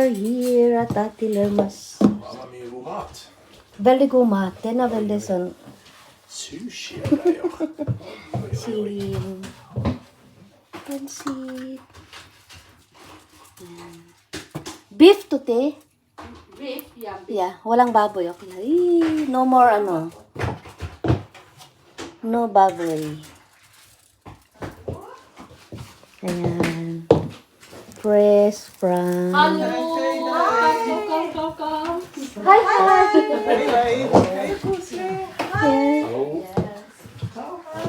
are here at Ate Lermas. Mamma mia, god mat. Väldigt god mat. Den är väldigt sån Sushi och grejer. sin. Pansit. Beef to te. Beef, yeah. Yeah, walang baboy. Okay lang. No more ano. No baboy. Ayan. Fresh from... Hello! Come. Hi, hi! Hallo.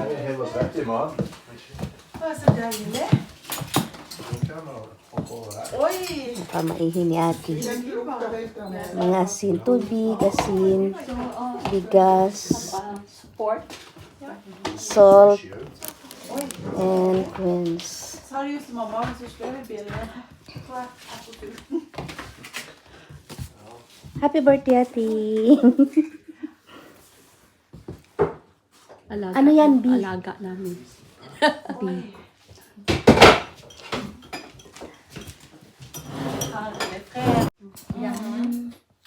Hej, vad svettig man. Vad så dejligt. Då kan man hoppa över här. Oj! Pamaihin ni Ate. Mga asin, tubig, asin, bigas, Pork. salt, Sushi ut. and quince. Sa du just mamma, så spelar vi bilden. Happy birthday, Ate! Alaga. Ano yan, beef? Alaga namin.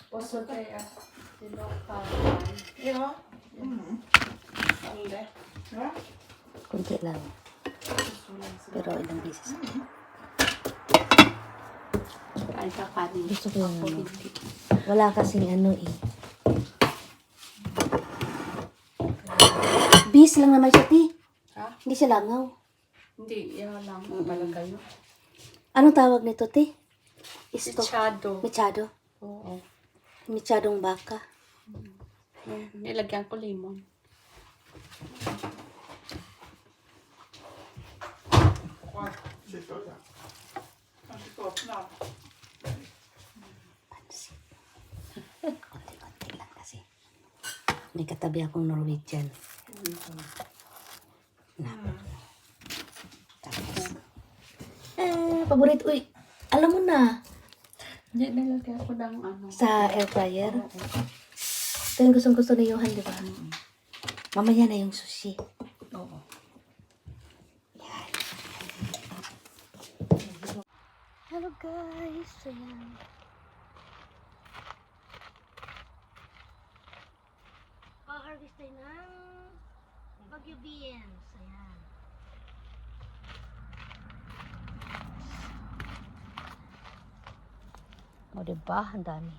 Och så det är lokal. Ja. Eller? Ja. Kunti lang. Pero ilang beses. Kain ka kanin. Gusto ko yung ano. Wala kasing ano eh. Bis lang naman siya, Ti. Ha? Hindi siya langaw. Hindi, yan lang. Malagay mo. Anong tawag nito, Ti? Isto. Mechado. Mechado. Oo. Mechadong baka. Nilagyan ko lemon. Pansit. Konti-konti lang kasi. May katabi akong Norwegian. Tapos. Paborito. Uy, alam mo na. Hindi, nilagyan ko ng ano. Sa air fryer. Ito yung gustong-gusto ni Johan, di ba? Mamaya na yung sushi. Oo. Yan. Hello guys. Ayan. Pa-harvest tayo ng Baguio beans. Ayan. O, diba? Ang dami.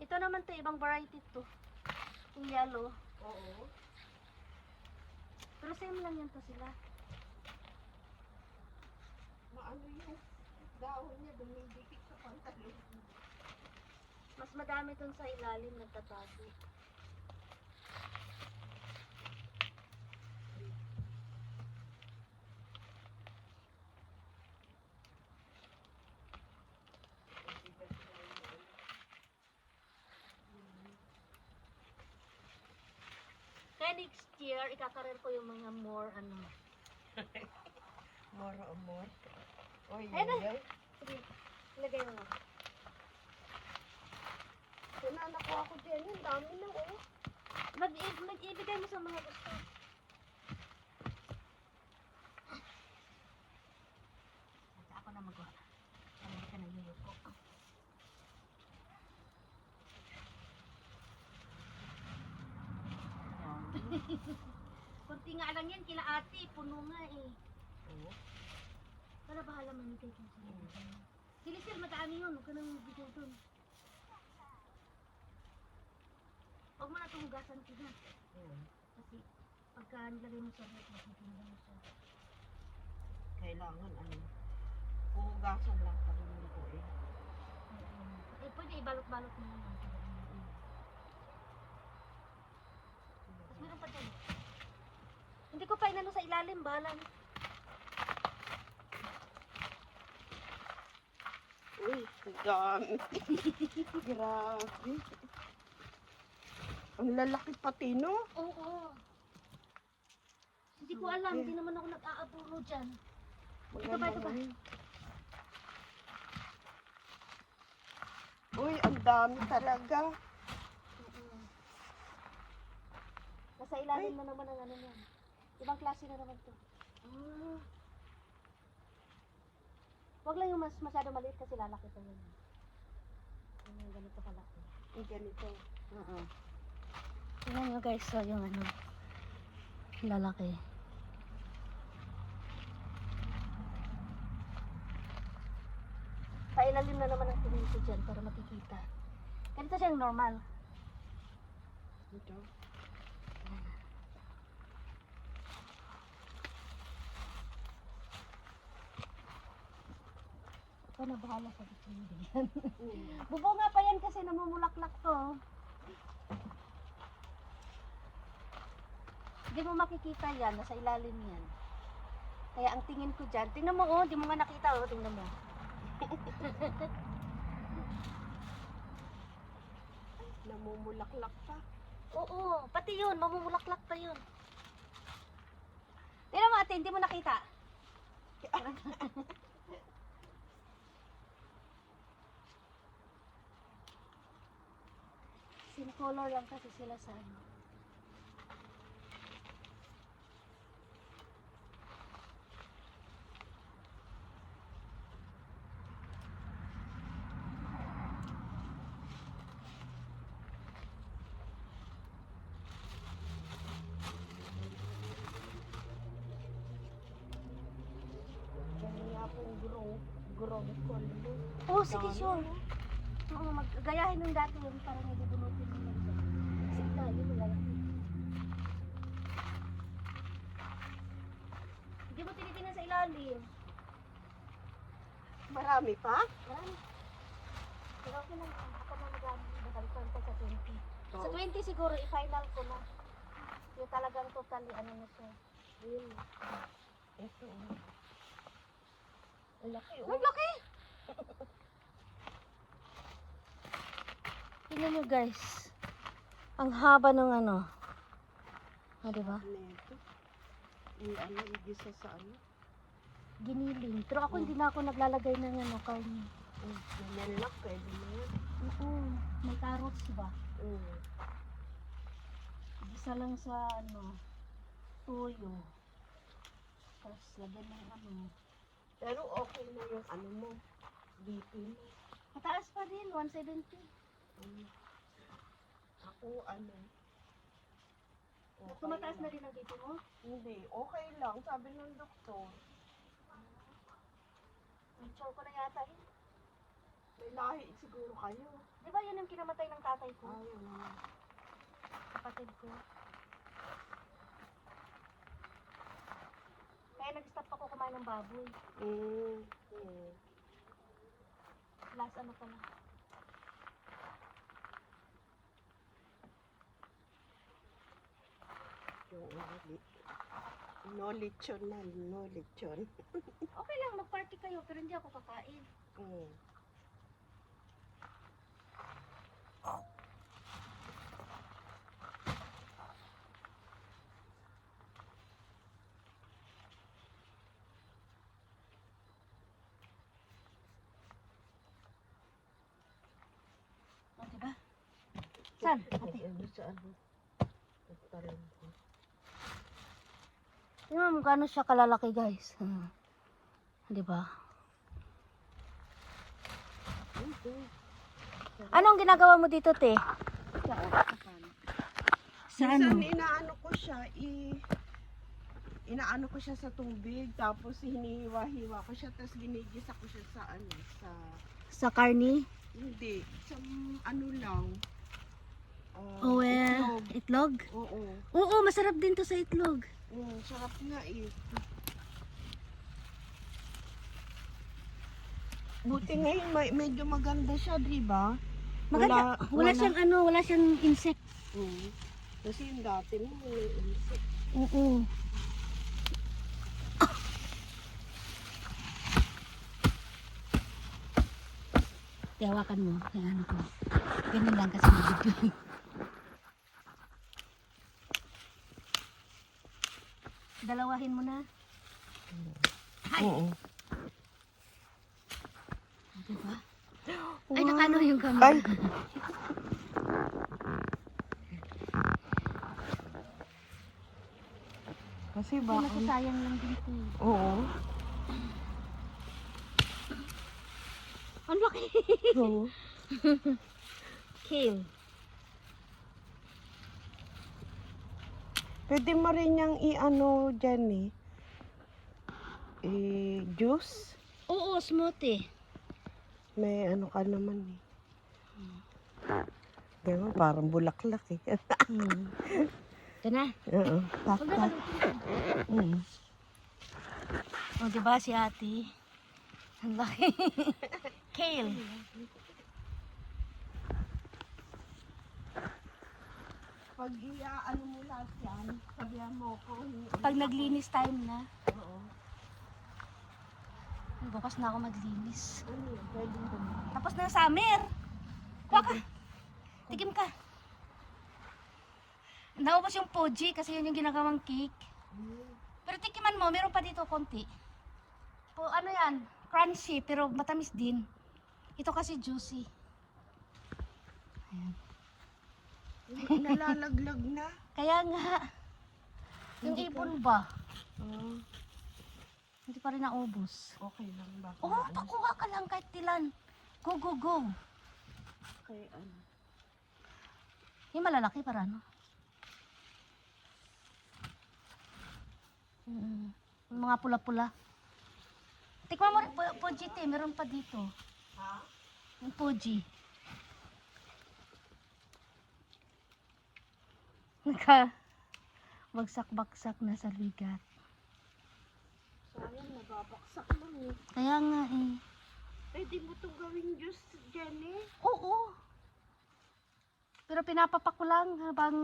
Ito naman to, ibang variety to. Yung yellow. Oo. Pero same lang yan to sila. Maano yung dahon niya, dumidikit sa pantalon. Mas madami dun sa ilalim nagtatago. Kaya next year, ikakarer ko yung mga more ano. Moro o mor. Oy, Ayun na. yay. Sige, ilagay mo na. Sinana ko ako dyan, yung dami na oh. Mag-ibigay mo sa mga gusto. Ako na magawa. Hindi ka nagluluto. Kunti nga lang yan, kila ate, puno nga eh. Oo. Para bahala manigay kung sino. Sili-sil, madami yun. Huwag ka nang bigay dun. Huwag mo na itong hugasan ko na. Kasi pagka nilagay mo sa rep, magiging mo siya. Kailangan ano, puhugasan lang pag ko eh. Eh, pwede ibalot-balot mo naman. Tapos meron pa dyan. Hindi ko pa inano sa ilalim, balan. Uy, dami. Grabe. Ang lalaki pati, no? Oo. Hindi ko alam, hindi naman ako nag-aaburo dyan. Ito ba, ito ba? Uy, ang dami talaga. Nasa ilalim na naman ang ano yan. Ibang klase na naman to. Huwag lang yung masyado maliit kasi lalaki pa yun. Yung ganito kalaki. Yung ganito. Tingnan nyo guys, so yung ano, lalaki. Pailalim na naman ang tingin ko dyan para makikita. Ganito siya yung normal. Ito. Ikaw na bahala sa tingin yan. Bubunga pa yan kasi namumulaklak to. Hindi mo makikita yan, nasa ilalim yan. Kaya ang tingin ko dyan, tingnan mo oh, di mo nga nakita oh, tingnan mo. Namumulaklak pa. Oo, pati yun, mamumulaklak pa yun. Tingnan mo ate, hindi mo nakita. Same color lang kasi sila sa ano. Ganyan nga pong gurong kolbo. Oh, sige sure. Oo, gayahin nung dati yun para may bubunutin mo lang sa ilalim mo lang. Hindi mo tinitingnan sa ilalim. Marami pa? Marami. Pero okay lang. Ako na nag-alpan pa sa 20. Sa 20 siguro, i-final ko na. Yung talagang totally, ano na siya. Ayun. Ito. Ang laki. Ang laki! Tingnan nyo guys. Ang haba ng ano. Diba? Neto. Yung ano, igisa sa ano. Giniling. Pero ako hindi na ako naglalagay ng ano, karne. Ganyan lang, pwede na yan. Oo. May carrots ba? Mm. Isa lang sa ano, tuyo. Tapos lagyan ng ano. Pero okay na yung ano mo. BP mo. Mataas pa din, 170. Ako ano. Tumataas na din ang BP mo? Hindi, okay lang. Sabi ng doktor. Sure ko na yata yun. May lahi siguro kayo. Di ba yun yung kinamatay ng tatay ko? Ayun na. Kapatid ko. Kaya nag-stop ako kumain ng baboy. Last ano pala. Yung no lechon na, no lechon. Okay lang, mag-party kayo, pero hindi ako kakain. O, diba? Saan? Ate. Ano sa ano? Nagtalan ko. Tingnan mo gaano siya kalalaki guys. Diba? Anong ginagawa mo dito, te? Sa ano? Minsan inaano ko siya, inaano ko siya sa tubig, tapos hinihiwa-hiwa ko siya, tapos ginigisa ko siya sa ano, Sa karni? hindi, sa ano lang. Oh, Itlog. itlog? Oo. Oo, masarap din to sa itlog. Sarap nga eh. Buti ngayon medyo maganda siya, di ba? Maganda. Wala siyang ano, wala siyang insect. Kasi yung dati mo, may insect. Oo. Tiyawakan mo. Kaya ano ko. Ganun lang kasi mag-video. Dalawahin mo na. Hay! Oo. Diba? Ay, nakano yung Ay, camera. kasi Ay, ba? nasasayang lang dito eh. Oo. Ang laki. Oo. Kale. Pwede mo rin niyang i-ano dyan eh. Juice. Oo, smoothie. May ano ka naman eh. Ganun, parang bulaklak eh. Ito na. Oo. Huwag na Tak-tak. O, diba si ate? Ang laki. Kale. Pag ano mo lahat yan, sabihan mo ko. Pag naglinis time na. Oo. Bukas na ako maglinis. Ano yun? Pwede mo. Tapos na summer. Kuha ka. Tikim ka. Naubos yung Poji kasi yun yung ginagawang cake. Pero tikiman mo, meron pa dito konti. Ano yan? Crunchy pero matamis din. Ito kasi juicy. Nalalaglag na. Kaya nga. Yung ipon ba? Oo. Hindi pa rin naubos. Okay lang ba? Oo, pakuha ka lang kahit tilan. Go, go, go. Okay, ano. Yung malalaki para ano? Yung mga pula-pula. Tikman mo rin, Poji te, meron pa dito. Ha? Yung Poji. Bagsak-bagsak na sa ligat. Sayang, nababaksak lang eh. Kaya nga eh. Pwede mo itong gawing juice dyan eh. Oo. Pero pinapapak ko lang habang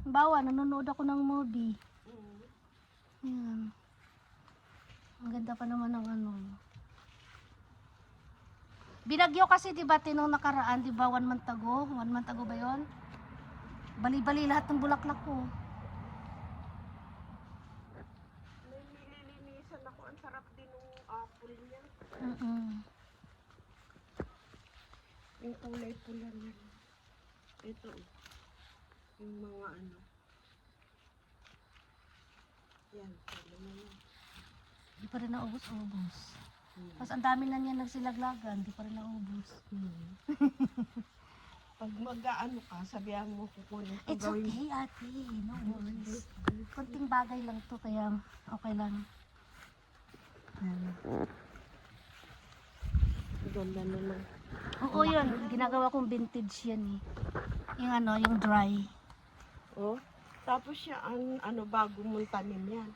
bawa, nanonood ako ng movie. Ayan. Ang ganda pa naman ng ano. Binagyo kasi diba tinong nakaraan, diba 1 month ago? 1 month ago ba yon? Bali-bali lahat ng bulaklak ko. May nililinisan ako. Ang sarap din ng apple niya. Yung kulay pula niya. Ito. Yung mga ano. Yan. Alam mo yan. Hindi pa rin naubos-ubos. Tapos ang dami na niya nagsilaglagan, hindi pa rin naubos. Pag mag-ano ka, sabihan mo kukunin ko It's okay, ate. No worries. Konting bagay lang to, kaya okay lang. Ganda naman. Oo, yun. Ginagawa kong vintage yan eh. Yung ano, yung dry. Oh. Tapos siya, ano, bago mong tanim yan.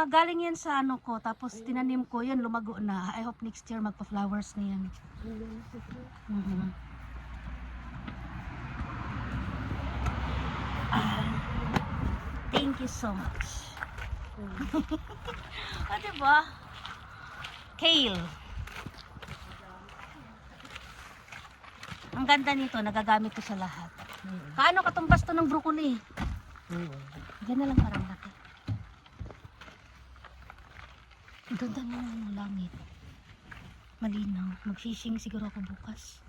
Galing yan sa ano ko. Tapos tinanim ko, yun, lumago na. I hope next year magpa-flowers na yan. Thank you so much. O, diba? Kale. Ang ganda nito, nagagamit ko sa lahat. Kaano katumbas to ng broccoli? Diyan na lang parang laki. Ang ganda ng langit. Malinaw. Magsising siguro ako bukas.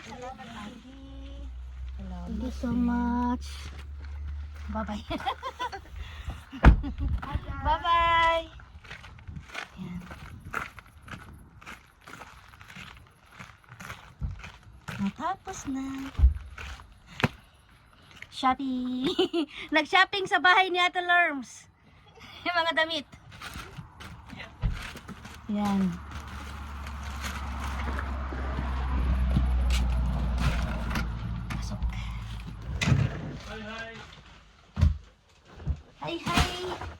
Salamat, Ate. Thank you so much. Bye-bye. Bye-bye. Yan. Natapos na. Shopping. Nag-shopping sa bahay ni Ate Lerms. Yung mga damit. Yan. Pasok. Hi, hi.